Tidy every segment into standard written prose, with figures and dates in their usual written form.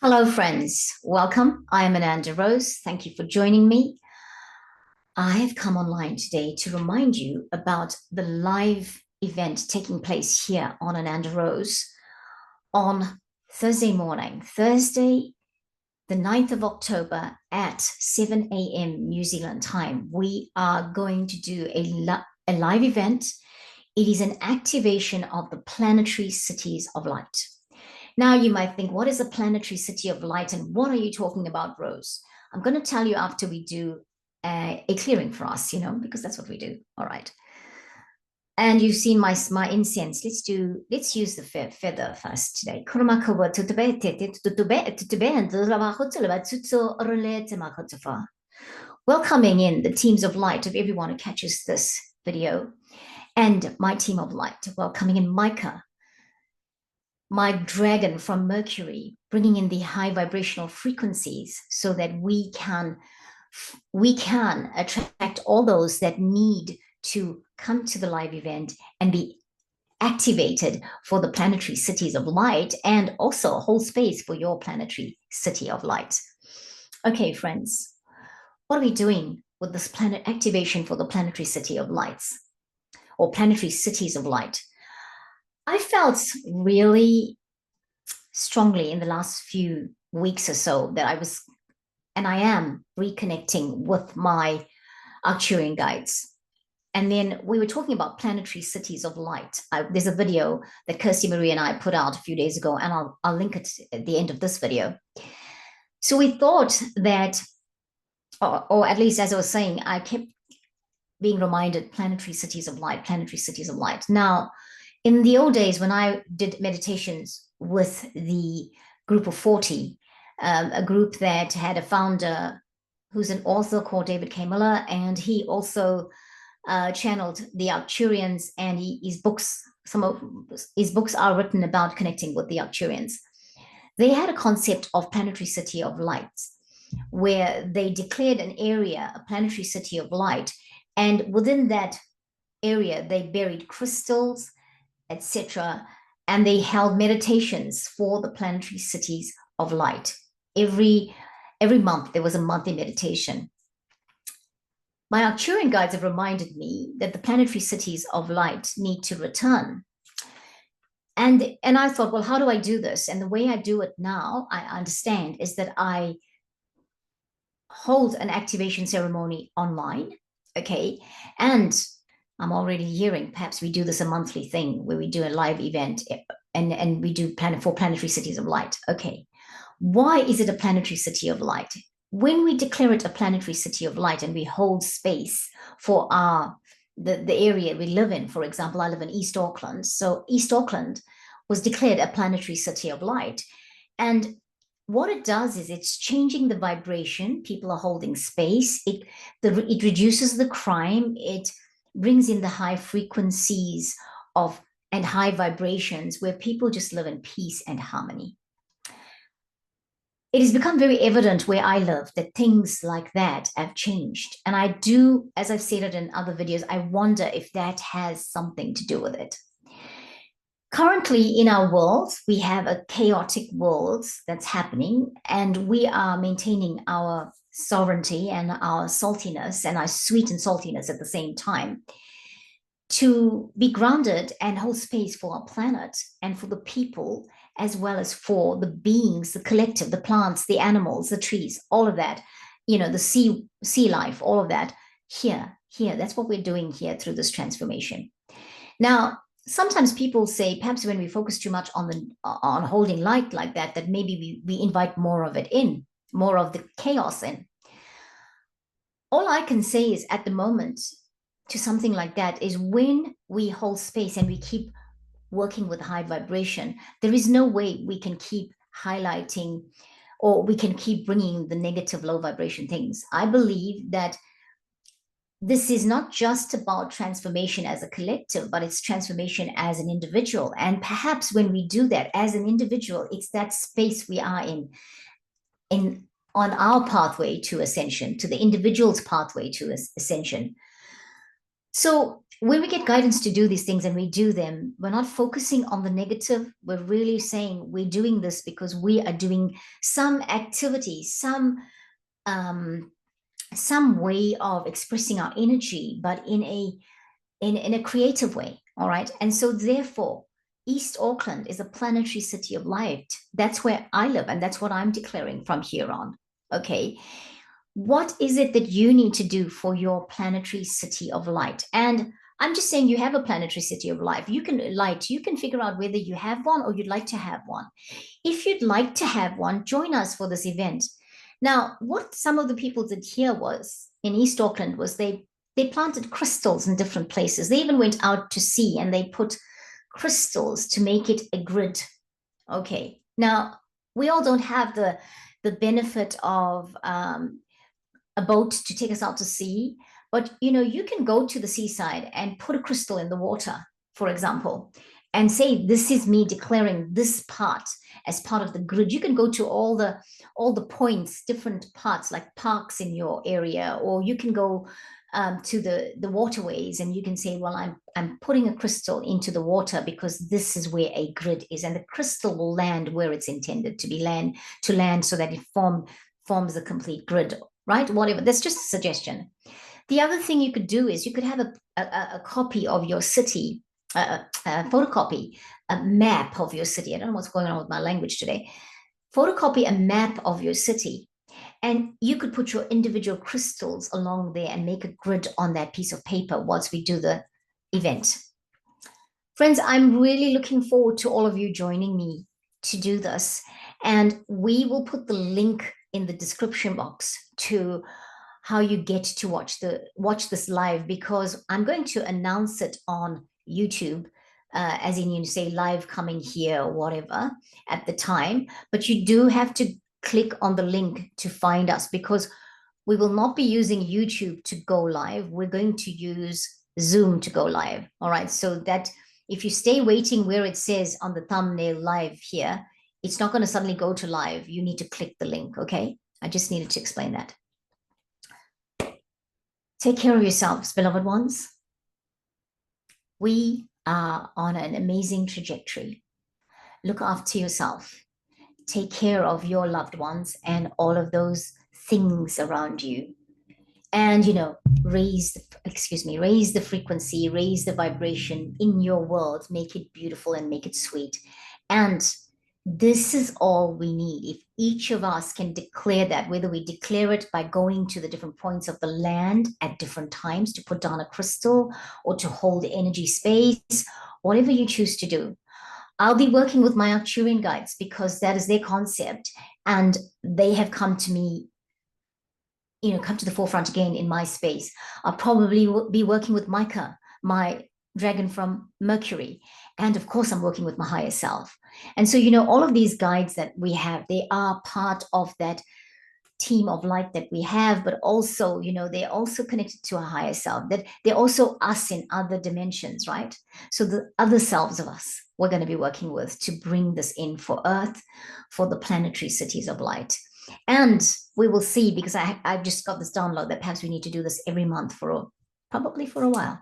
Hello, friends. Welcome. I am Ananda Rose. Thank you for joining me. I have come online today to remind you about the live event taking place here on Ananda Rose on Thursday morning, Thursday, the 9th of October at 7 a.m. New Zealand time. We are going to do a live event. It is an activation of the planetary cities of light. Now, you might think, what is a planetary city of light and what are you talking about, Rose? I'm going to tell you after we do a clearing for us, because that's what we do. All right. And you've seen my incense. Let's use the feather first today. Welcoming in the teams of light of everyone who catches this video and my team of light. Welcoming in Micah, my dragon from Mercury, bringing in the high vibrational frequencies so that we can attract all those that need to come to the live event and be activated for the planetary cities of light, and also hold space for your planetary city of light. Okay, friends, what are we doing with this planet activation for the planetary city of lights or planetary cities of light? I felt really strongly in the last few weeks or so that I am reconnecting with my Arcturian guides. And then we were talking about planetary cities of light. There's a video that Kirsty Marie and I put out a few days ago, and I'll link it at the end of this video. So we thought that, or at least as I was saying, I kept being reminded planetary cities of light, planetary cities of light. Now, in the old days, when I did meditations with the group of 40, a group that had a founder who's an author called David K. Miller, and he also channeled the Arcturians, and some of his books are written about connecting with the Arcturians. They had a concept of planetary city of light, where they declared an area, a planetary city of light, and within that area, they buried crystals, etc., and they held meditations for the planetary cities of light. Every month, there was a monthly meditation. My Arcturian guides have reminded me that the planetary cities of light need to return. And I thought, well, how do I do this? And the way I do it now, I understand, is that I hold an activation ceremony online, okay? And I'm already hearing perhaps we do this a monthly thing where we do a live event and we do for planetary cities of light. Okay. Why is it a planetary city of light? When we declare it a planetary city of light and we hold space for the area we live in, for example, I live in East Auckland. So East Auckland was declared a planetary city of light. And what it does is it's changing the vibration. People are holding space. It reduces the crime. It brings in the high frequencies and high vibrations where people just live in peace and harmony. It has become very evident where I live that things like that have changed. And I do, as I've said it in other videos, I wonder if that has something to do with it. Currently in our world, we have a chaotic world that's happening, and we are maintaining our sovereignty and our saltiness and our sweet and saltiness at the same time to be grounded and hold space for our planet and for the people, as well as for the beings, the collective, the plants, the animals, the trees, all of that, the sea life, all of that here. That's what we're doing here through this transformation. Now, sometimes people say, perhaps when we focus too much on holding light like that maybe we invite more of it in, more of the chaos in. All I can say is at the moment to something like that is when we hold space and we keep working with high vibration, there is no way we can keep highlighting or we can keep bringing the negative low vibration things. I believe that this is not just about transformation as a collective, but it's transformation as an individual. And perhaps when we do that as an individual, it's that space we are in on our pathway to ascension, to the individual's pathway to ascension. So when we get guidance to do these things and we do them, we're not focusing on the negative. We're really saying we're doing this because we are doing some activity, um, some way of expressing our energy, but in a creative way. All right. And so therefore, East Auckland is a planetary city of light. That's where I live, and that's what I'm declaring from here on. Okay. What is it that you need to do for your planetary city of light? And I'm just saying you have a planetary city of life. You can figure out whether you have one or you'd like to have one. If you'd like to have one, join us for this event. Now, what some of the people did here was in East Auckland was they planted crystals in different places. They even went out to sea and they put crystals to make it a grid. Okay. Now, we all don't have the benefit of a boat to take us out to sea, but you can go to the seaside and put a crystal in the water, for example, and say, this is me declaring this part as part of the grid. You can go to all the points, different parts like parks in your area, or you can go to the waterways, and you can say, well, I'm putting a crystal into the water because this is where a grid is, and the crystal will land where it's intended to land so that it forms a complete grid, right? Whatever. That's just a suggestion. The other thing you could do is you could have a copy of your city, a photocopy, a map of your city. I don't know what's going on with my language today. Photocopy a map of your city, and you could put your individual crystals along there and make a grid on that piece of paper once we do the event. Friends, I'm really looking forward to all of you joining me to do this. And we will put the link in the description box to how you get to watch this live, because I'm going to announce it on YouTube, as in you say live coming here or whatever at the time. But you do have to click on the link to find us, because we will not be using YouTube to go live. We're going to use Zoom to go live. All right. So that if you stay waiting where it says on the thumbnail live here, it's not going to suddenly go to live. You need to click the link. Okay. I just needed to explain that. Take care of yourselves, beloved ones. We are on an amazing trajectory. Look after yourself. Take care of your loved ones and all of those things around you. And, raise the frequency, raise the vibration in your world, make it beautiful and make it sweet. And this is all we need. If each of us can declare that, whether we declare it by going to the different points of the land at different times to put down a crystal or to hold energy space, whatever you choose to do. I'll be working with my Arcturian guides because that is their concept, and they have come to me, come to the forefront again in my space. I'll probably be working with Micah, my dragon from Mercury. And of course, I'm working with my higher self. And so, all of these guides that we have, they are part of that team of light that we have, but also, they're also connected to a higher self, that they're also us in other dimensions, right? So the other selves of us, we're going to be working with to bring this in for Earth, for the planetary cities of light. And we will see, because I've just got this download that perhaps we need to do this every month probably for a while.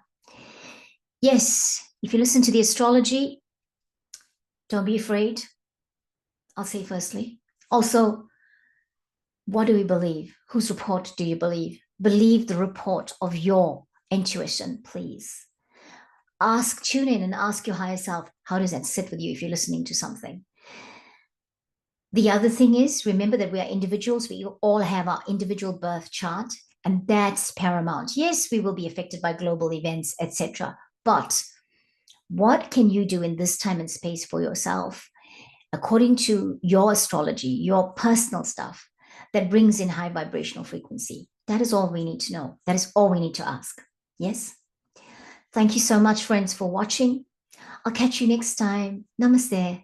Yes, if you listen to the astrology, don't be afraid. I'll say firstly. Also, what do we believe? Whose report do you believe? Believe the report of your intuition, please. Tune in and ask your higher self, how does that sit with you if you're listening to something? The other thing is, remember that we are individuals. We all have our individual birth chart, and that's paramount. Yes, we will be affected by global events, etc. But what can you do in this time and space for yourself, according to your astrology, your personal stuff, that brings in high vibrational frequency? That is all we need to know. That is all we need to ask. Yes? Thank you so much, friends, for watching. I'll catch you next time. Namaste.